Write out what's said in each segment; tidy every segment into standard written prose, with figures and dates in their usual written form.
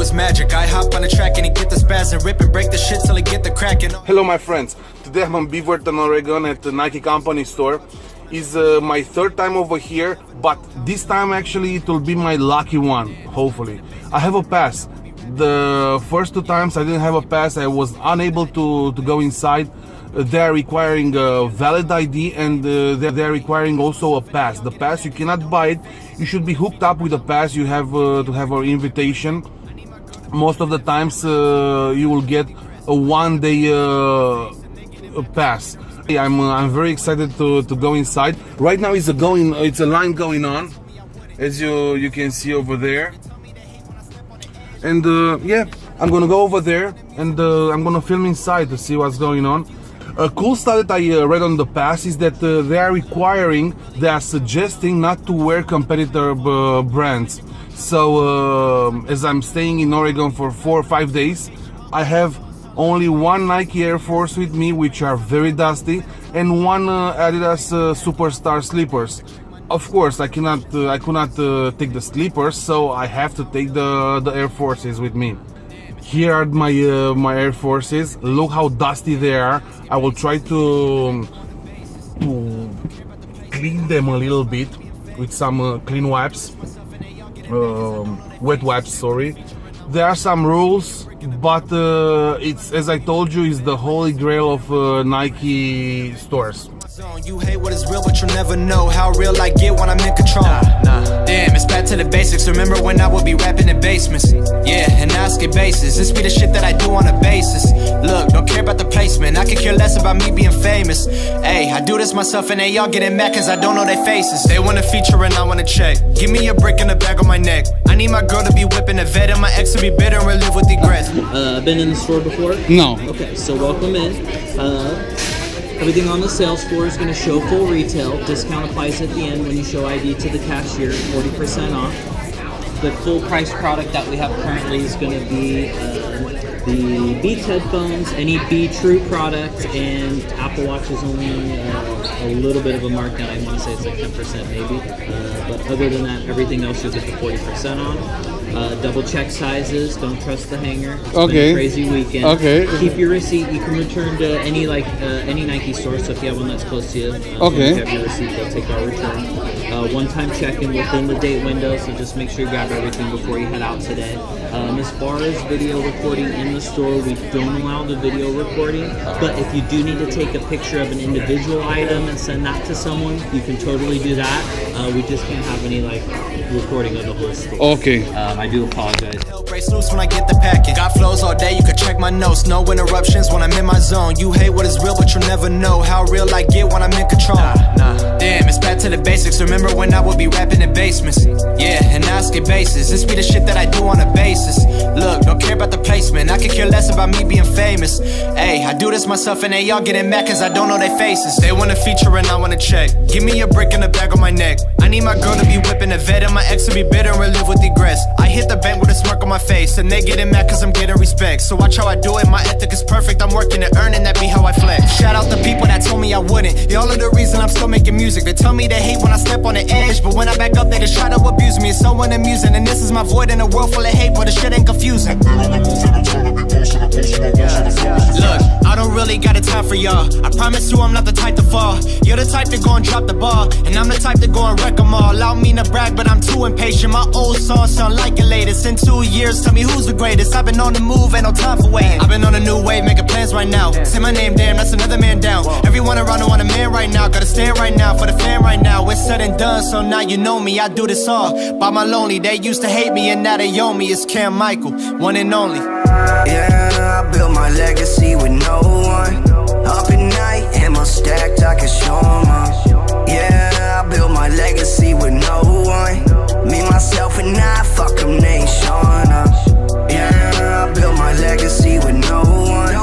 was magic. I hop on the track and he get the spaz and rip and break the shit till he get the crack. Hello my friends, today I'm in Beaverton, Oregon at the Nike company store. It's my third time over here, but this time actually it will be my lucky one, hopefully. I have a pass. The first two times I didn't have a pass, I was unable to go inside. They're requiring a valid ID and they're requiring also a pass. The pass, you cannot buy it. You should be hooked up with a pass. You have to have an invitation. Most of the times you will get a one-day pass. I'm very excited to go inside. Right now it's a line going on, as you can see over there. And yeah, I'm gonna go over there and I'm gonna film inside to see what's going on. A cool stuff that I read on the pass is that they are suggesting not to wear competitor brands. So as I'm staying in Oregon for 4 or 5 days, I have only one Nike Air Force with me, which are very dusty, and one Adidas Superstar slippers. Of course, I could not take the slippers, so I have to take the Air Forces with me. Here are my Air Forces. Look how dusty they are. I will try to clean them a little bit with some clean wipes, wet wipes. Sorry. There are some rules, but it's, as I told you, is the holy grail of Nike stores. You hate what is real, but you'll never know how real I get when I'm in control. Damn, it's back to the basics. Remember when I would be rapping in basements? Yeah, and now I skip bases. This be the shit that I do on a basis. Look, don't care about the placement. I could care less about me being famous. Hey, I do this myself and they all getting mad cause I don't know their faces. They want a feature and I want a check. Give me a brick and a bag on my neck. I need my girl to be whipping a vet and my ex to be bitter and live with regrets. Been in the store before? No. Okay, so welcome in. Everything on the sales floor is going to show full retail. Discount applies at the end when you show ID to the cashier, 40% off. The full price product that we have currently is going to be the Beats headphones, any Be True product, and Apple Watch is only a little bit of a markdown. I want to say it's like 10% maybe. But other than that, everything else you'll get the 40% on. Double check sizes. Don't trust the hanger. It's been a crazy weekend. Okay. Keep your receipt. You can return to any Nike store. So if you have one that's close to you, if you have your receipt, they'll take our return. One-time check-in within the date window. So just make sure you grab everything before you head out today. As far as video recording in the store, we don't allow the video recording. But if you do need to take a picture of an individual item and send that to someone, you can totally do that. We just can't have any recording of the whole store. Okay. I do apologize. Hell breaks loose when I get the packet. Got flows all day, you can check my notes. No interruptions when I'm in my zone. You hate what is real, but you'll never know how real I get when I'm in control. Damn, it's back to the basics. Remember when I would be rapping in basements? Yeah, and now I skip bases. This be the shit that I do on a basis. Look, don't care about the placement. I could care less about me being famous. Hey, I do this myself and they all getting mad cause I don't know their faces. They want a feature and I want a check. Give me a brick and a bag on my neck. I need my girl to be whipping a vet and my ex to be bitter and live with regrets. I hit the bank with a smirk on my face and they getting mad cause I'm getting respect. So watch how I do it, my ethic is perfect. I'm working and earning, that be how I flex. Shout out the people that told me I wouldn't. Y'all are the reason I'm still making music. They tell me they hate when I step on the edge, but when I back up they just try to abuse me. It's so unamusing and this is my void in a world full of hate, but the shit ain't confusing. Look, I don't really got a time for y'all. I promise you I'm not the type to fall. You're the type to go and drop the ball, and I'm the type to go and wreck them all. Allow me to brag, but I'm too impatient. My old songs sound like it latest. In 2 years, tell me who's the greatest. I've been on the move, ain't no time for waiting. I've been on a new wave, making plans right now. Say my name, damn, that's another man down. Everyone around want a man right now. Gotta stand right now for the fan right now. It's said and done, so now you know me. I do this all by my lonely. They used to hate me and now they own me. It's Cam Michael, one and only. Yeah, I built my legacy with no one. Up at night, ammo stacked, I can show 'em up. Yeah, I built my legacy with no one. Me, myself, and I, fuck 'em, they ain't showing up. Yeah, I built my legacy with no one.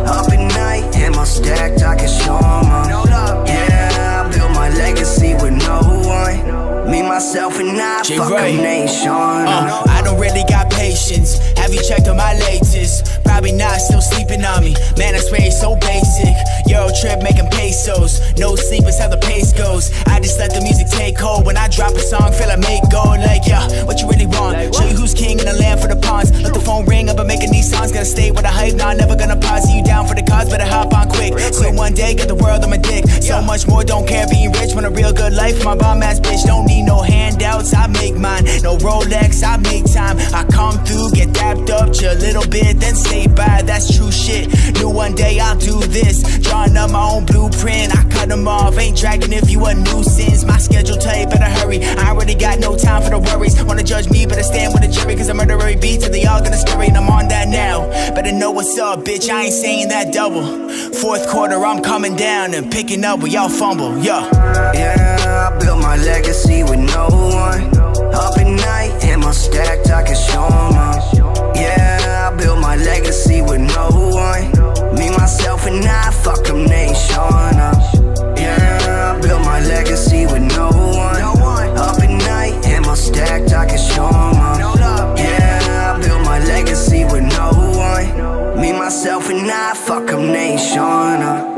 Up at night, ammo stacked, I can show 'em up. Yeah, I built my legacy with no one. Me, myself, and I, fuck 'em, they ain't showing up. I don't really got patience. Have you checked on my latest? probably not, still sleeping on me. Man, I swear it's so basic. Euro trip making pesos. No sleep is how the pace goes. I just let the music take hold. When I drop a song, feel I make gold. Like, yeah, what you really want? Show you who's king in the land for the pawns. Let the phone ring, I've been making these songs. Gotta stay with the hype, nah, never gonna pause. See you down for the cause, better hop on quick. So one day, got the world on my dick. So much more, don't care being rich. Want a real good life, my bomb ass bitch. Don't need no handouts, I make mine. No Rolex, I make time. I come through, get dapped up, chill a little bit, then stay by. That's true shit. Knew one day I'll do this. Drawing up my own blueprint, I cut them off. Ain't dragging if you a nuisance. My schedule tight, better hurry. I already got no time for the worries. Wanna judge me, better stand with the jury. Cause I murder every beat till they all gonna scurry. And I'm on that now. Better know what's up, bitch. I ain't saying that double. Fourth quarter, I'm coming down and picking up where y'all fumble. Yeah. Yeah, I built my legacy with no one. Up at night, in my stacked, I can show 'em up. Yeah, I built my legacy with no one. Me, myself, and I, fuck 'em, they ain't showing up. Yeah, I built my legacy with no one. Up at night, in my stacked, I can show 'em up. Yeah, I built my legacy with no one. Me, myself, and I, fuck 'em, they ain't showing up.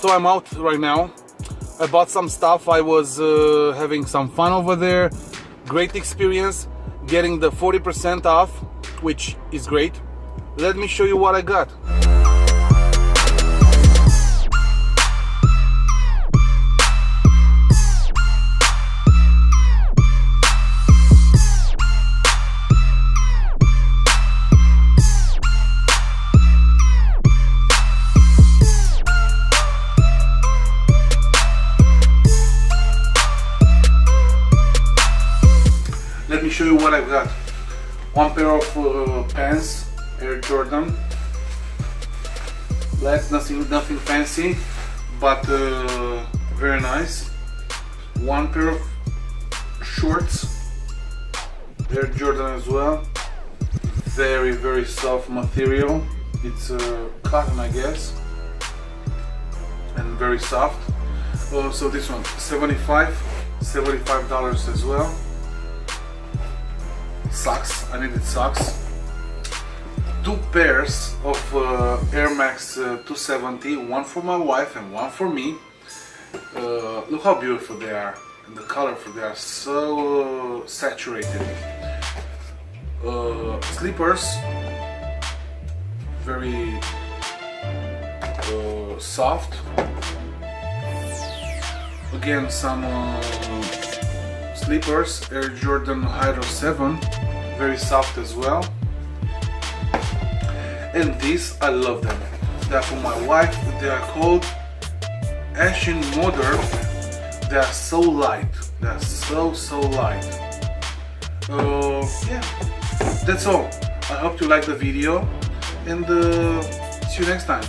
So I'm out right now. I bought some stuff. I was having some fun over there. Great experience getting the 40% off, which is great. Let me show you what I got. Let me show you what I've got. One pair of pants, Air Jordan. Black, nothing fancy, but very nice. One pair of shorts, Air Jordan as well. Very, very soft material. It's cotton, I guess, and very soft. So this one, $75 as well. Socks, I needed socks. Two pairs of Air Max 270, one for my wife and one for me. Look how beautiful they are, and the colorful, they are so saturated. Slippers, very soft. Again, some slippers, Air Jordan Hydro 7, very soft as well. And these, I love them. They're for my wife. They are called Ashen Modern. They are so light. They are so light. Yeah, that's all. I hope you like the video, and see you next time.